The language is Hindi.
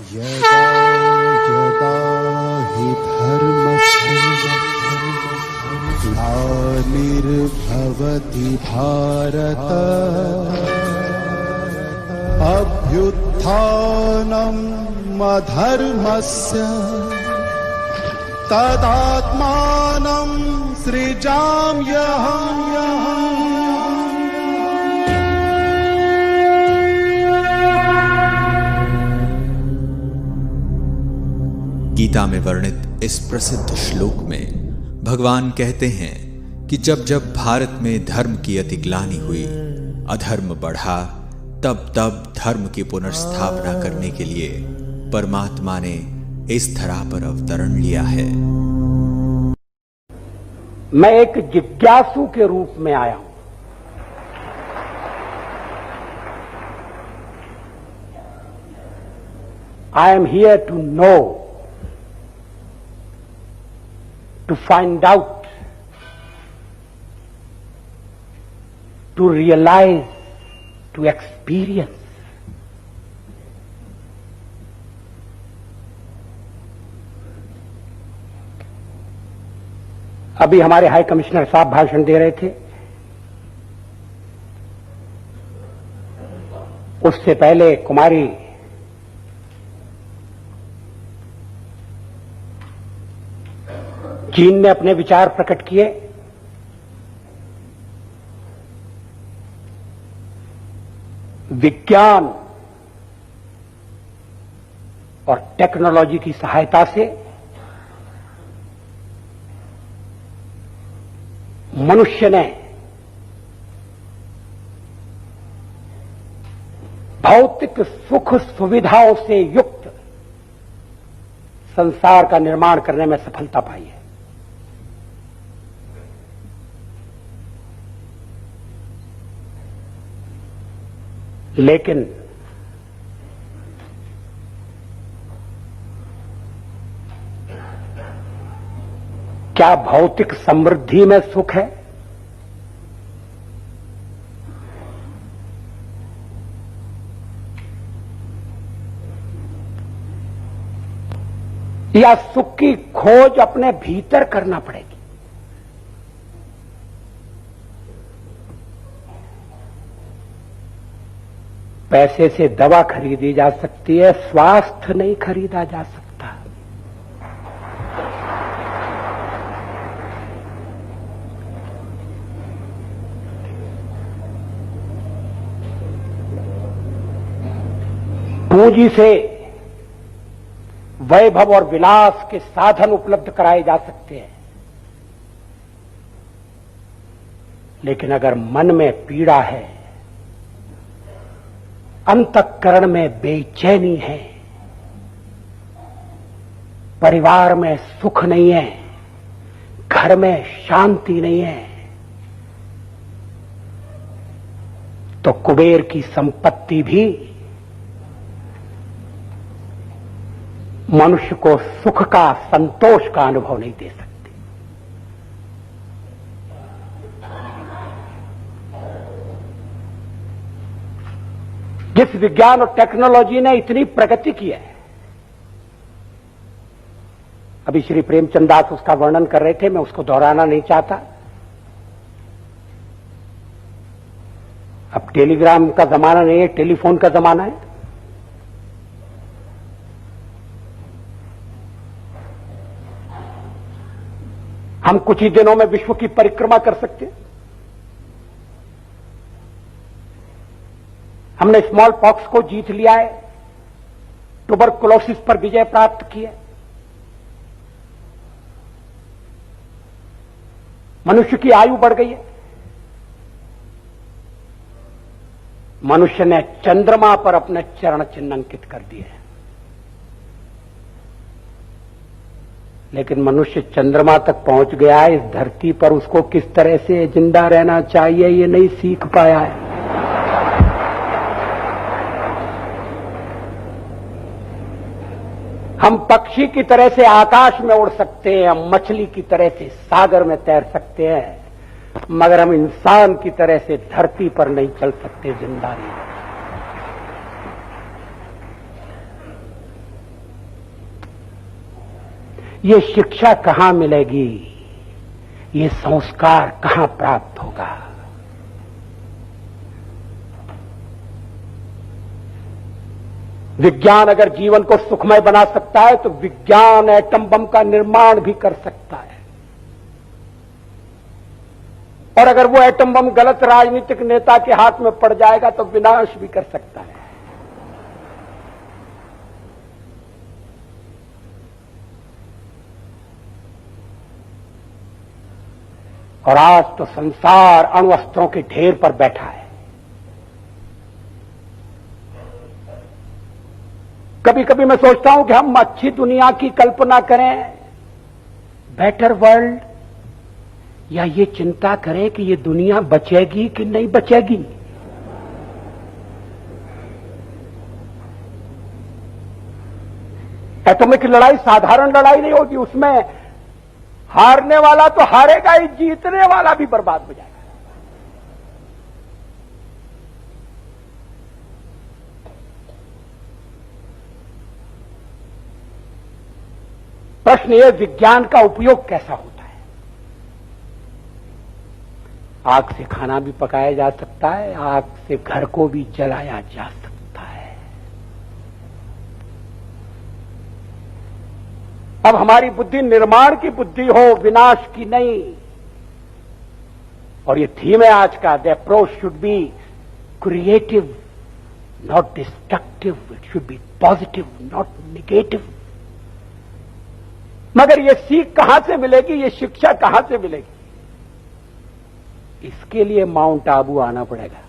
यदा यदा हि धर्मस्य ग्लानिर्भवति भारत अभ्युत्थानम् अधर्मस्य तदात्मानं सृजाम्यहम्। गीता में वर्णित इस प्रसिद्ध श्लोक में भगवान कहते हैं कि जब जब भारत में धर्म की अति ग्लानि हुई, अधर्म बढ़ा, तब तब धर्म की पुनर्स्थापना करने के लिए परमात्मा ने इस धरा पर अवतरण लिया है। मैं एक जिज्ञासु के रूप में आया हूं। I am here to know, to find out, to realize, to experience. अभी हमारे हाई कमिश्नर साहब भाषण दे रहे थे। उससे पहले कुमारी चीन ने अपने विचार प्रकट किए। विज्ञान और टेक्नोलॉजी की सहायता से मनुष्य ने भौतिक सुख सुविधाओं से युक्त संसार का निर्माण करने में सफलता पाई है। लेकिन क्या भौतिक समृद्धि में सुख है? या सुख की खोज अपने भीतर करना पड़ेगी? पैसे से दवा खरीदी जा सकती है, स्वास्थ्य नहीं खरीदा जा सकता। पूंजी से वैभव और विलास के साधन उपलब्ध कराए जा सकते हैं, लेकिन अगर मन में पीड़ा है, अंतःकरण में बेचैनी है, परिवार में सुख नहीं है, घर में शांति नहीं है, तो कुबेर की संपत्ति भी मनुष्य को सुख का, संतोष का अनुभव नहीं दे सकती। जिस विज्ञान और टेक्नोलॉजी ने इतनी प्रगति की है, अभी श्री प्रेमचंद दास उसका वर्णन कर रहे थे, मैं उसको दोहराना नहीं चाहता। अब टेलीग्राम का जमाना नहीं है, टेलीफोन का जमाना है। हम कुछ ही दिनों में विश्व की परिक्रमा कर सकते हैं। हमने स्मॉल पॉक्स को जीत लिया है, ट्यूबरकुलोसिस पर विजय प्राप्त की है। मनुष्य की आयु बढ़ गई है। मनुष्य ने चंद्रमा पर अपने चरण चिन्ह अंकित कर दिए हैं, लेकिन मनुष्य चंद्रमा तक पहुंच गया है, इस धरती पर उसको किस तरह से जिंदा रहना चाहिए ये नहीं सीख पाया है। हम पक्षी की तरह से आकाश में उड़ सकते हैं, हम मछली की तरह से सागर में तैर सकते हैं, मगर हम इंसान की तरह से धरती पर नहीं चल सकते, जिंदा नहीं। ये शिक्षा कहां मिलेगी, ये संस्कार कहां प्राप्त होगा। विज्ञान अगर जीवन को सुखमय बना सकता है तो विज्ञान एटम बम का निर्माण भी कर सकता है, और अगर वो एटम बम गलत राजनीतिक नेता के हाथ में पड़ जाएगा तो विनाश भी कर सकता है। और आज तो संसार अणु अस्त्रों के ढेर पर बैठा है। कभी कभी मैं सोचता हूं कि हम अच्छी दुनिया की कल्पना करें, बेटर वर्ल्ड, या ये चिंता करें कि ये दुनिया बचेगी कि नहीं बचेगी। एटॉमिक लड़ाई साधारण लड़ाई नहीं होगी, उसमें हारने वाला तो हारेगा ही, जीतने वाला भी बर्बाद हो जाएगा। प्रश्न ये, विज्ञान का उपयोग कैसा होता है। आग से खाना भी पकाया जा सकता है, आग से घर को भी जलाया जा सकता है। अब हमारी बुद्धि निर्माण की बुद्धि हो, विनाश की नहीं। और ये थीम है आज का, the approach should be creative not destructive, it should be positive not negative. मगर ये सीख कहां से मिलेगी, ये शिक्षा कहां से मिलेगी। इसके लिए माउंट आबू आना पड़ेगा।